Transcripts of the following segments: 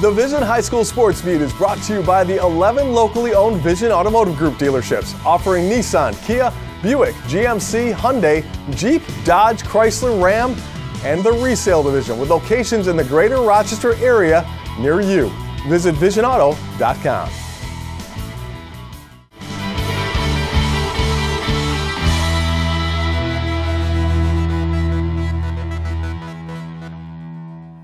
The Vision High School Sports Beat is brought to you by the 11 locally owned Vision Automotive Group dealerships, offering Nissan, Kia, Buick, GMC, Hyundai, Jeep, Dodge, Chrysler, Ram, and the resale division with locations in the greater Rochester area near you. Visit visionauto.com.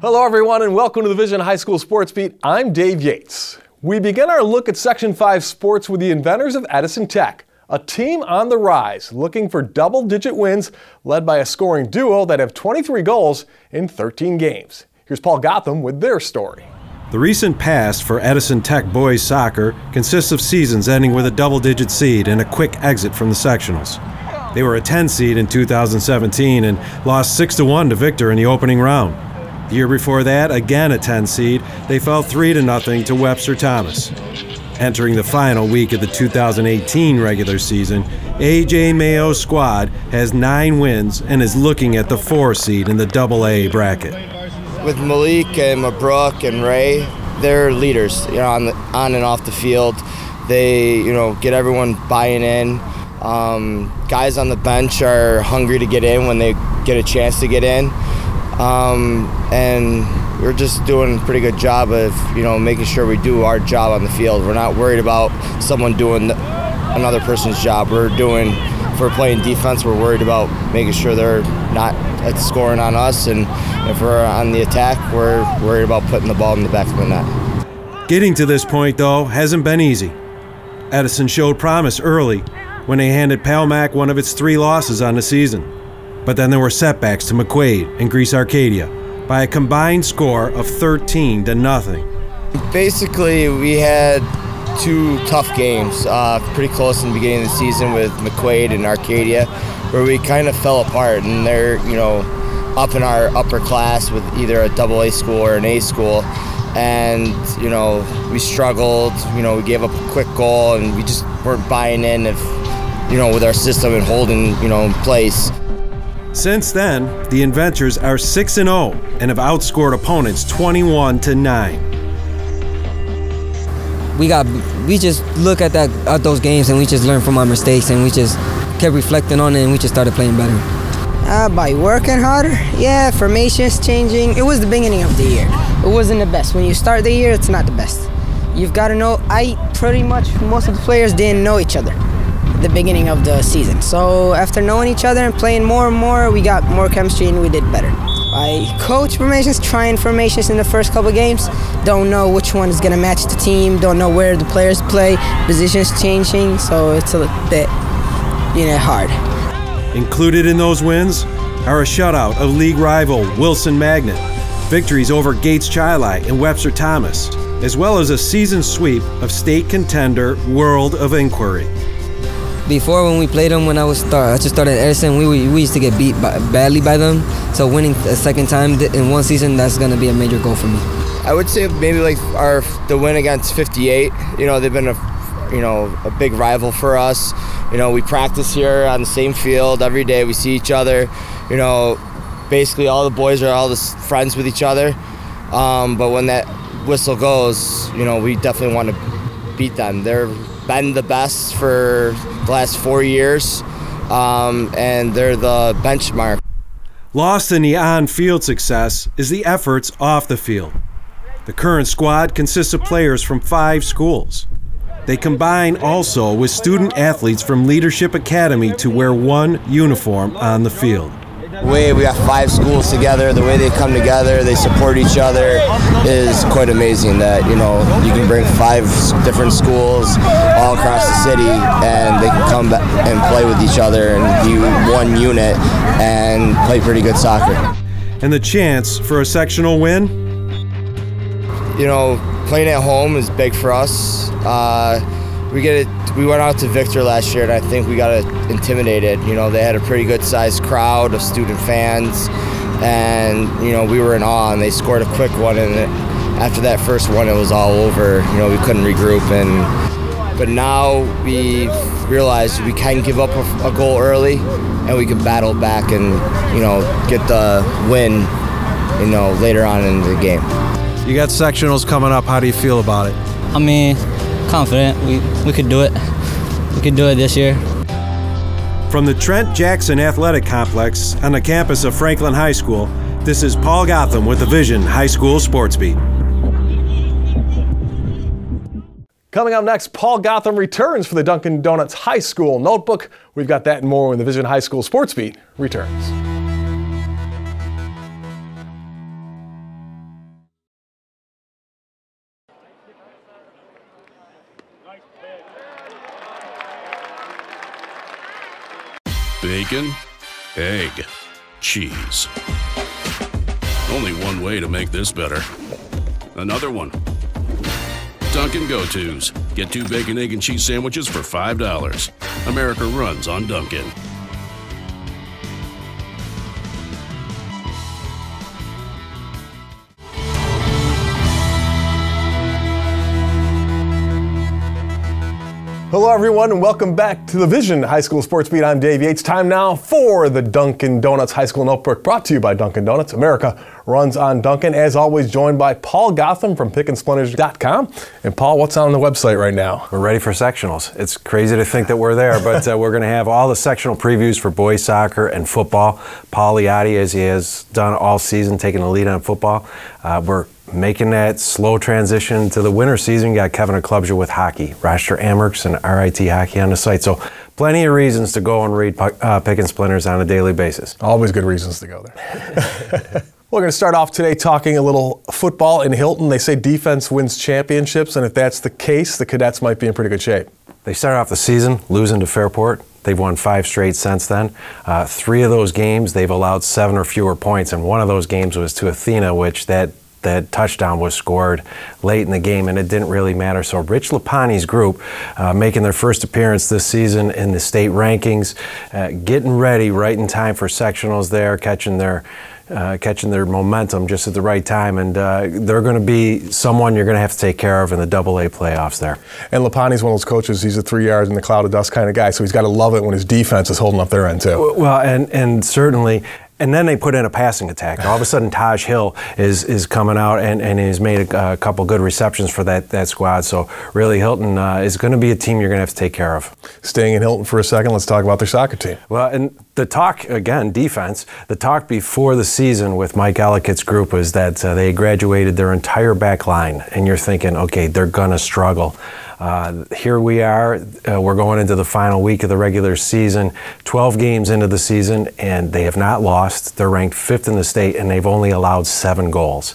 Hello everyone and welcome to the Vision High School Sports Beat. I'm Dave Yates. We begin our look at Section 5 sports with the inventors of Edison Tech, a team on the rise looking for double-digit wins led by a scoring duo that have 23 goals in 13 games. Here's Paul Gotham with their story. The recent past for Edison Tech boys soccer consists of seasons ending with a double-digit seed and a quick exit from the sectionals. They were a 10 seed in 2017 and lost 6-1 to Victor in the opening round. The year before that, again a 10 seed, they fell 3-0 to Webster Thomas. Entering the final week of the 2018 regular season, A.J. Mayo's squad has 9 wins and is looking at the 4 seed in the AA bracket. With Malik and Mabrook and Ray, they're leaders, on and off the field. They, get everyone buying in. Guys on the bench are hungry to get in when they get a chance to get in. And we're just doing a pretty good job of, making sure we do our job on the field. We're not worried about someone doing another person's job. If we're playing defense, we're worried about making sure they're not scoring on us. And if we're on the attack, we're worried about putting the ball in the back of the net. Getting to this point, though, hasn't been easy. Edison showed promise early when they handed PALMAC one of its 3 losses on the season. But then there were setbacks to McQuaid and Greece Arcadia by a combined score of 13-0. Basically, we had 2 tough games, pretty close in the beginning of the season with McQuaid and Arcadia, where we kind of fell apart, and they're, up in our upper class with either a AA school or an A school, and, we struggled, we gave up a quick goal, and we just weren't buying in with our system and holding, in place. Since then, the inventors are 6-0 and have outscored opponents 21-9. We just look at those games and we just learn from our mistakes, and we just kept reflecting on it, and we just started playing better. By working harder, formations changing. It was the beginning of the year. It wasn't the best. When you start the year, it's not the best. You've got to know. Most of the players didn't know each other the beginning of the season. So after knowing each other and playing more and more, we got more chemistry and we did better. I coach formations, trying formations in the first couple of games. Don't know which one is going to match the team. Don't know where the players play. Positions changing, so it's a bit, hard. Included in those wins are a shutout of league rival Wilson Magnet, victories over Gates Chili and Webster Thomas, as well as a season sweep of state contender World of Inquiry. Before, when we played them, when I just started at Edison, we used to get beat badly by them. So winning a second time in one season, that's going to be a major goal for me. I would say maybe the win against 58. They've been a big rival for us. We practice here on the same field every day. We see each other. Basically all the boys are all just friends with each other. But when that whistle goes, we definitely want to beat them. They've been the best for the last 4 years, and they're the benchmark. Lost in the on-field success is the efforts off the field. The current squad consists of players from 5 schools. They combine also with student athletes from Leadership Academy to wear 1 uniform on the field. The way we got 5 schools together, the way they come together, they support each other is quite amazing. That you can bring 5 different schools all across the city, and they can come back and play with each other and be 1 unit and play pretty good soccer. And the chance for a sectional win? Playing at home is big for us. We went out to Victor last year, and I think we got intimidated. They had a pretty good-sized crowd of student fans, and we were in awe. And they scored a quick one, and after that first one, it was all over. We couldn't regroup, but now we realized we can give up a goal early, and we can battle back and get the win, later on in the game. You got sectionals coming up. How do you feel about it? I mean, confident. We could do it. We could do it this year. From the Trent Jackson Athletic Complex on the campus of Franklin High School, this is Paul Gotham with the Vision High School Sports Beat. Coming up next, Paul Gotham returns for the Dunkin Donuts High School Notebook. We've got that and more when the Vision High School Sports Beat returns. Bacon, egg, cheese. Only one way to make this better. Another one. Dunkin' Go-Tos. Get 2 bacon, egg, and cheese sandwiches for $5. America runs on Dunkin'. Hello everyone and welcome back to the Vision High School Sports Beat. I'm Dave Yates. Time now for the Dunkin Donuts High School Notebook, brought to you by Dunkin Donuts. America runs on Dunkin'. As always, joined by Paul Gotham from pickandsplinters.com. And Paul, what's on the website right now? We're ready for sectionals. It's crazy to think that we're there, but we're going to have all the sectional previews for boys soccer and football. Paul Liotti, as he has done all season, taking the lead on football. We're making that slow transition to the winter season. You got Kevin Klubja with hockey, Rochester Amherst and RIT Hockey on the site. So plenty of reasons to go and read Pick and Splinters on a daily basis. Always good reasons to go there. We're going to start off today talking a little football in Hilton. They say defense wins championships, and if that's the case, the Cadets might be in pretty good shape. They started off the season losing to Fairport. They've won 5 straight since then. 3 of those games, they've allowed 7 or fewer points, and one of those games was to Athena, which that touchdown was scored late in the game, and it didn't really matter. So Rich Lapani's group making their first appearance this season in the state rankings, getting ready right in time for sectionals there, catching their momentum just at the right time, and they're going to be someone you're going to have to take care of in the AA playoffs there. And Lapani's one of those coaches, he's a 3 yards in the cloud of dust kind of guy, so he's got to love it when his defense is holding up their end too. Well, and certainly. And then they put in a passing attack. All of a sudden, Taj Hill is coming out and he's made a couple good receptions for that squad. So really, Hilton is going to be a team you're going to have to take care of. Staying in Hilton for a second, let's talk about their soccer team. Well, and the talk, again, defense, the talk before the season with Mike Ellicott's group was that they graduated their entire back line. And you're thinking, okay, they're going to struggle. Here we are, we're going into the final week of the regular season, 12 games into the season, and they have not lost. They're ranked 5th in the state, and they've only allowed 7 goals.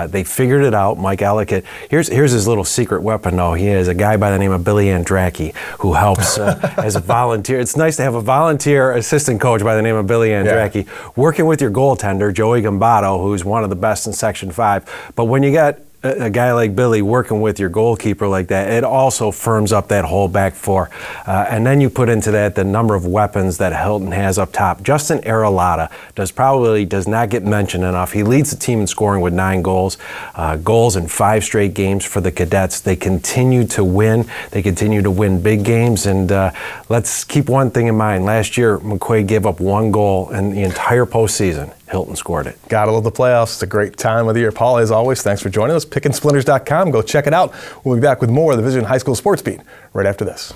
They figured it out. Mike Ellicott, here's his little secret weapon, though. He is a guy by the name of Billy Andracki who helps as a volunteer. It's nice to have a volunteer assistant coach by the name of Billy Andracki working with your goaltender, Joey Gambato, who's one of the best in Section 5. But when you got a guy like Billy working with your goalkeeper like that, it also firms up that whole back 4. And then you put into that the number of weapons that Hilton has up top. Justin Aralata does not get mentioned enough. He leads the team in scoring with 9 goals. Goals in 5 straight games for the Cadets. They continue to win. They continue to win big games. And let's keep one thing in mind. Last year, McQuaid gave up 1 goal in the entire postseason. Hilton scored it. Gotta love the playoffs. It's a great time of the year. Paul, as always, thanks for joining us. Pickandsplinters.com. Go check it out. We'll be back with more of the Vision High School Sports Beat right after this.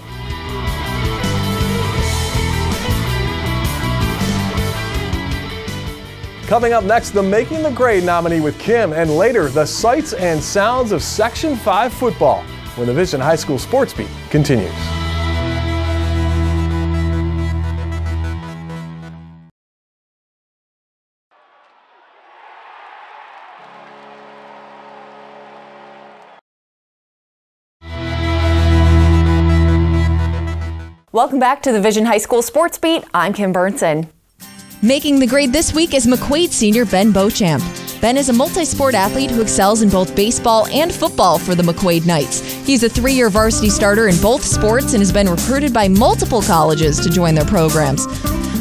Coming up next, the Making the Grade nominee with Kim, and later, the sights and sounds of Section 5 football when the Vision High School Sports Beat continues. Welcome back to the Vision High School Sports Beat. I'm Kim Burnson. Making the grade this week is McQuaid senior Ben Beauchamp. Ben is a multi-sport athlete who excels in both baseball and football for the McQuaid Knights. He's a 3-year varsity starter in both sports and has been recruited by multiple colleges to join their programs.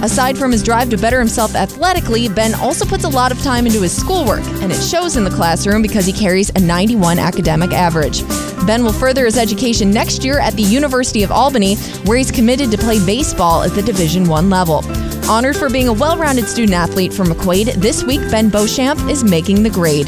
Aside from his drive to better himself athletically, Ben also puts a lot of time into his schoolwork, and it shows in the classroom because he carries a 91 academic average. Ben will further his education next year at the University of Albany, where he's committed to play baseball at the Division I level. Honored for being a well-rounded student athlete for McQuaid, this week Ben Beauchamp is making the grade.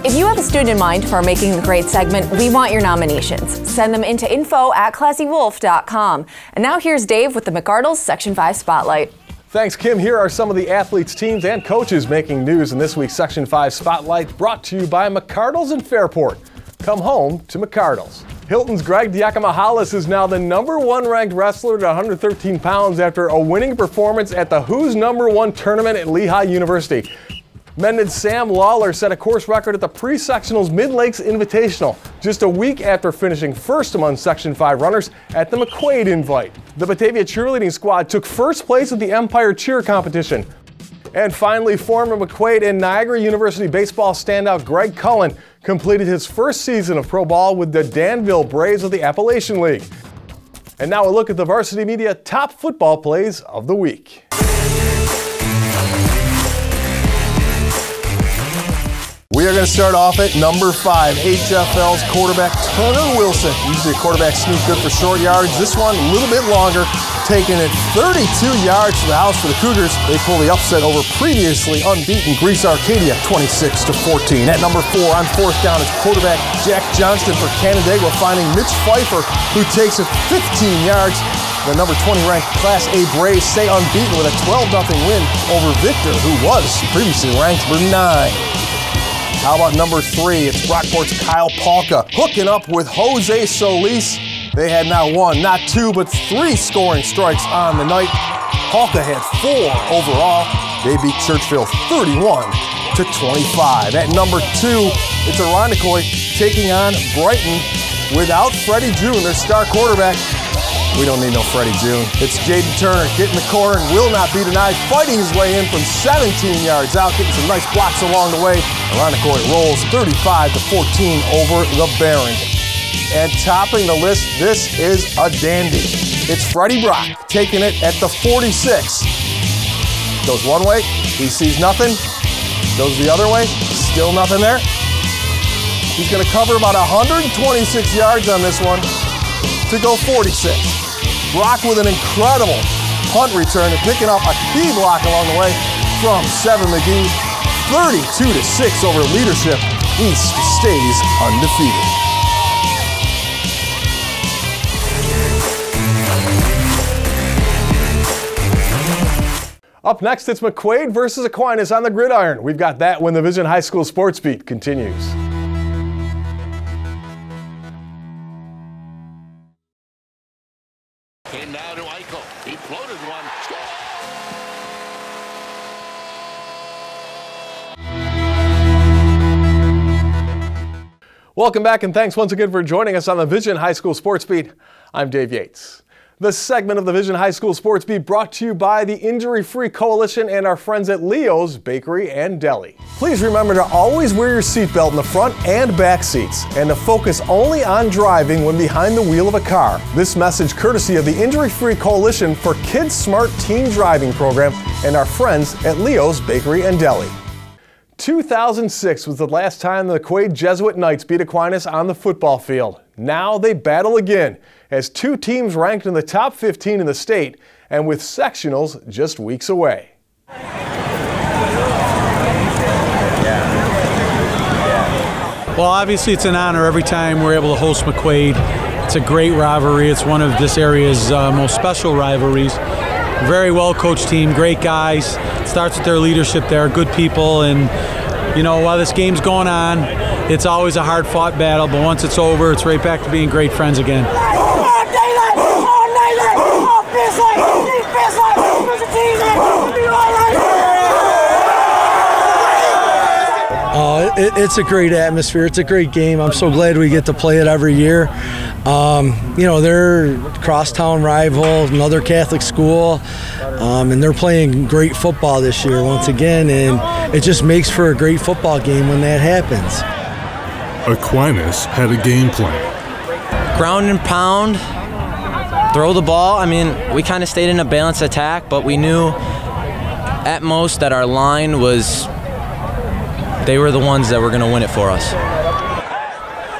If you have a student in mind for our Making the Grade segment, we want your nominations. Send them into info@classywolf.com. And now here's Dave with the McArdles Section 5 Spotlight. Thanks, Kim. Here are some of the athletes, teams, and coaches making news in this week's Section 5 Spotlight, brought to you by McArdles in Fairport. Come home to McArdles. Hilton's Greg Diakomahalis is now the #1 ranked wrestler at 113 pounds after a winning performance at the Who's #1 tournament at Lehigh University. Mendon's Sam Lawler set a course record at the Pre-Sectionals Mid-Lakes Invitational just a week after finishing first among Section 5 runners at the McQuaid Invite. The Batavia cheerleading squad took first place at the Empire Cheer competition. And finally, former McQuaid and Niagara University baseball standout Greg Cullen completed his first season of pro ball with the Danville Braves of the Appalachian League. And now a look at the Varsity Media top football plays of the week. We are going to start off at number 5, HFL's quarterback Turner Wilson. Usually a quarterback sneak good for short yards. This one a little bit longer, taking it 32 yards to the house for the Cougars. They pull the upset over previously unbeaten Greece Arcadia, 26-14. At number 4 on 4th down is quarterback Jack Johnston for Canandaigua, finding Mitch Pfeiffer, who takes it 15 yards. The number 20 ranked Class A Braves stay unbeaten with a 12-0 win over Victor, who was previously ranked number 9. How about number 3? It's Brockport's Kyle PALKA hooking up with Jose Solis. They had not 1, not 2, but 3 scoring strikes on the night. PALKA had 4 overall. They beat Churchville 31-25. At number 2, it's Irondequoit taking on Brighton without Freddie June, their star quarterback. We don't need no Freddie June. It's Jaden Turner getting the corner and will not be denied, fighting his way in from 17 yards out, getting some nice blocks along the way. Irondequoit rolls 35-14 over the Barons. And topping the list, this is a dandy. It's Freddie Brock taking it at the 46. Goes one way, he sees nothing. Goes the other way, still nothing there. He's going to cover about 126 yards on this one to go 46. Brock with an incredible punt return and picking up a key block along the way from Seven McGee. 32-6 over leadership. East stays undefeated. Up next, it's McQuaid versus Aquinas on the gridiron. We've got that when the Vision High School Sports Beat continues. Came now to Eichel. He floated one. Welcome back, and thanks once again for joining us on the Vision High School Sports Beat. I'm Dave Yates. This segment of the Vision High School Sports Beat brought to you by the Injury-Free Coalition and our friends at Leo's Bakery and Deli. Please remember to always wear your seatbelt in the front and back seats and to focus only on driving when behind the wheel of a car. This message courtesy of the Injury-Free Coalition for Kids Smart Teen Driving Program and our friends at Leo's Bakery and Deli. 2006 was the last time the McQuaid Jesuit Knights beat Aquinas on the football field. Now they battle again as 2 teams ranked in the top 15 in the state and with sectionals just weeks away. Well, obviously it's an honor every time we're able to host McQuaid. It's a great rivalry. It's one of this area's most special rivalries. Very well coached team, great guys. It starts with their leadership. They're good people, and you know, while this game's going on, it's always a hard fought battle, but once it's over, it's right back to being great friends again. It's a great atmosphere. It's a great game. I'm so glad we get to play it every year. You know, they're crosstown rival, another Catholic school, and they're playing great football this year once again, and it just makes for a great football game when that happens. Aquinas had a game plan. Ground and pound, throw the ball. I mean, we kind of stayed in a balanced attack, but we knew at most that our line was, they were the ones that were going to win it for us.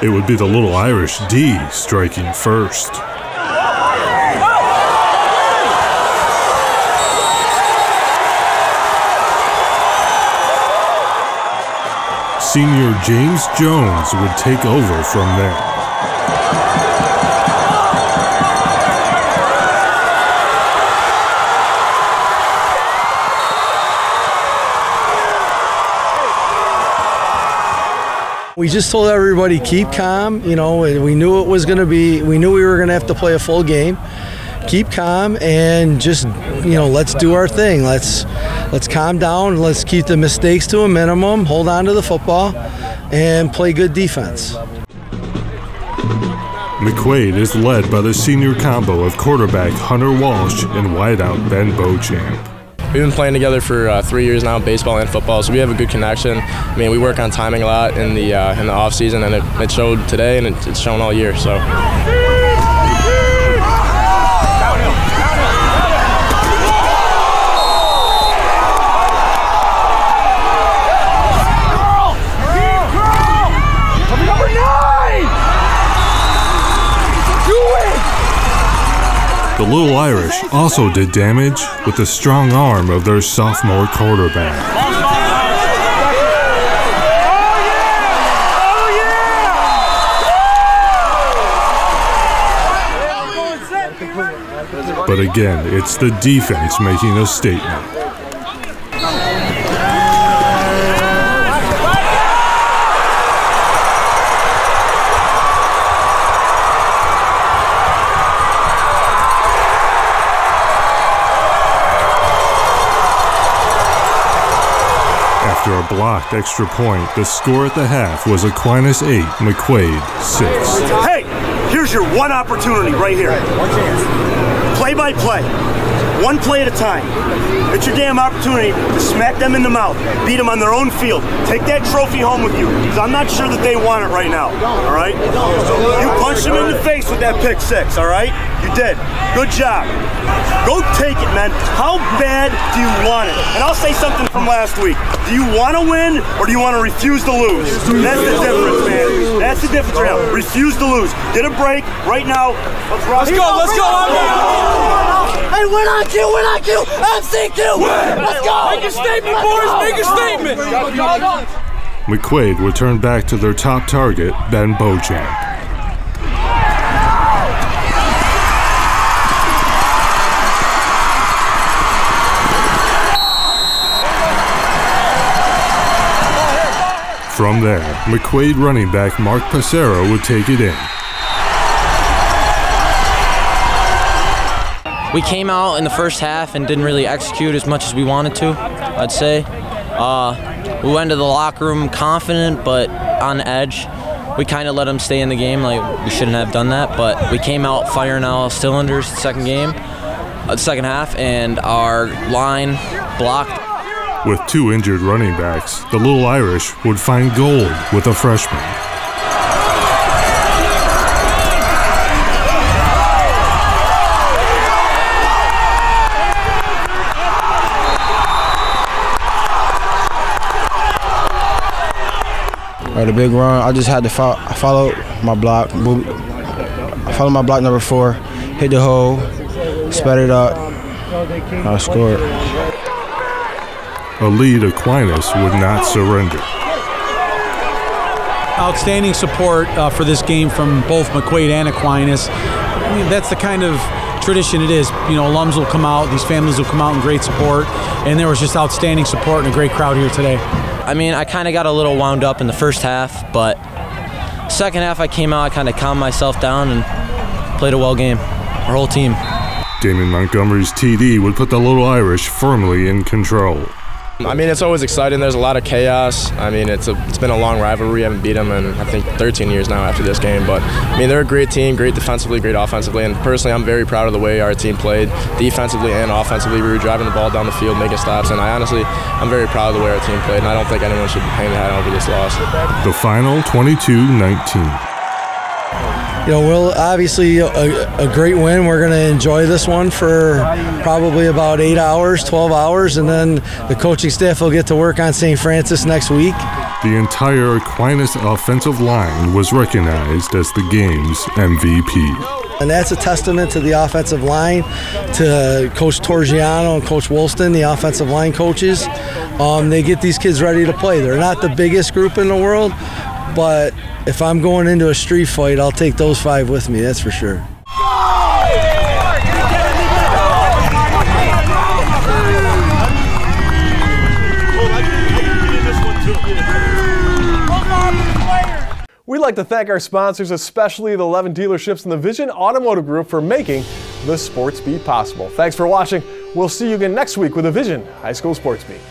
It would be the little Irish D striking first. senior James Jones would take over from there. We just told everybody keep calm. You know, we knew it was going to be. We knew we were going to have to play a full game. Keep calm and just, you know, let's do our thing. Let's calm down. Let's keep the mistakes to a minimum. Hold on to the football and play good defense. McQuaid is led by the senior combo of quarterback Hunter Walsh and wideout Ben Beauchamp. We've been playing together for 3 years now, baseball and football, so we have a good connection. I mean, we work on timing a lot in the off season, and it showed today, and it's shown all year. So. The Little Irish also did damage with the strong arm of their sophomore quarterback. But again, it's the defense making a statement. After a blocked extra point, the score at the half was Aquinas 8, McQuaid 6. Hey, here's your one opportunity right here. One chance. Play by play. One play at a time. It's your damn opportunity to smack them in the mouth, beat them on their own field. Take that trophy home with you, because I'm not sure that they want it right now, all right? You punched them in the face with that pick six, all right? You did. Good job. Go take it, man. How bad do you want it? And I'll say something from last week. Do you want to win, or do you want to refuse to lose? That's the difference, man. That's the difference right now. Refuse to lose. Get a break right now. Let's go. Let's go. Hey, we're not Q. We're not Q. MCQ. Let's go. Make a statement, boys. Make a statement. McQuaid returned back to their top target, Ben Beauchamp. From there, McQuaid running back Mark Passero would take it in. We came out in the first half and didn't really execute as much as we wanted to, I'd say. We went to the locker room confident but on edge. We kind of let them stay in the game, like we shouldn't have done that, but we came out firing all cylinders the second half, and our line blocked. With two injured running backs, the Little Irish would find gold with a freshman. The big run, I just had to follow my block. Follow my block number 4, hit the hole, sped it up, I scored. A lead Aquinas would not surrender. Outstanding support for this game from both McQuaid and Aquinas. I mean, that's the kind of tradition it is. You know, alums will come out, these families will come out in great support, and there was just outstanding support and a great crowd here today. I mean, I kind of got a little wound up in the first half, but second half I came out, I kind of calmed myself down and played a well game, our whole team. Damon Montgomery's TD would put the Little Irish firmly in control. I mean, it's always exciting. There's a lot of chaos. I mean, it's been a long rivalry. I haven't beat them in, I think, 13 years now after this game. But, I mean, they're a great team, great defensively, great offensively. And personally, I'm very proud of the way our team played defensively and offensively. We were driving the ball down the field, making stops. And I'm very proud of the way our team played. And I don't think anyone should hang their hat over this loss. The final 22-19. You know, we'll obviously a great win. We're going to enjoy this one for probably about 8 hours, 12 hours, and then the coaching staff will get to work on St. Francis next week. The entire Aquinas offensive line was recognized as the game's MVP. And that's a testament to the offensive line, to Coach Torgiano and Coach Woolston, the offensive line coaches. They get these kids ready to play. They're not the biggest group in the world, but if I'm going into a street fight, I'll take those 5 with me, that's for sure. We'd like to thank our sponsors, especially the 11 dealerships in the Vision Automotive Group, for making the Sports Beat possible. Thanks for watching. We'll see you again next week with a Vision High School Sports Beat.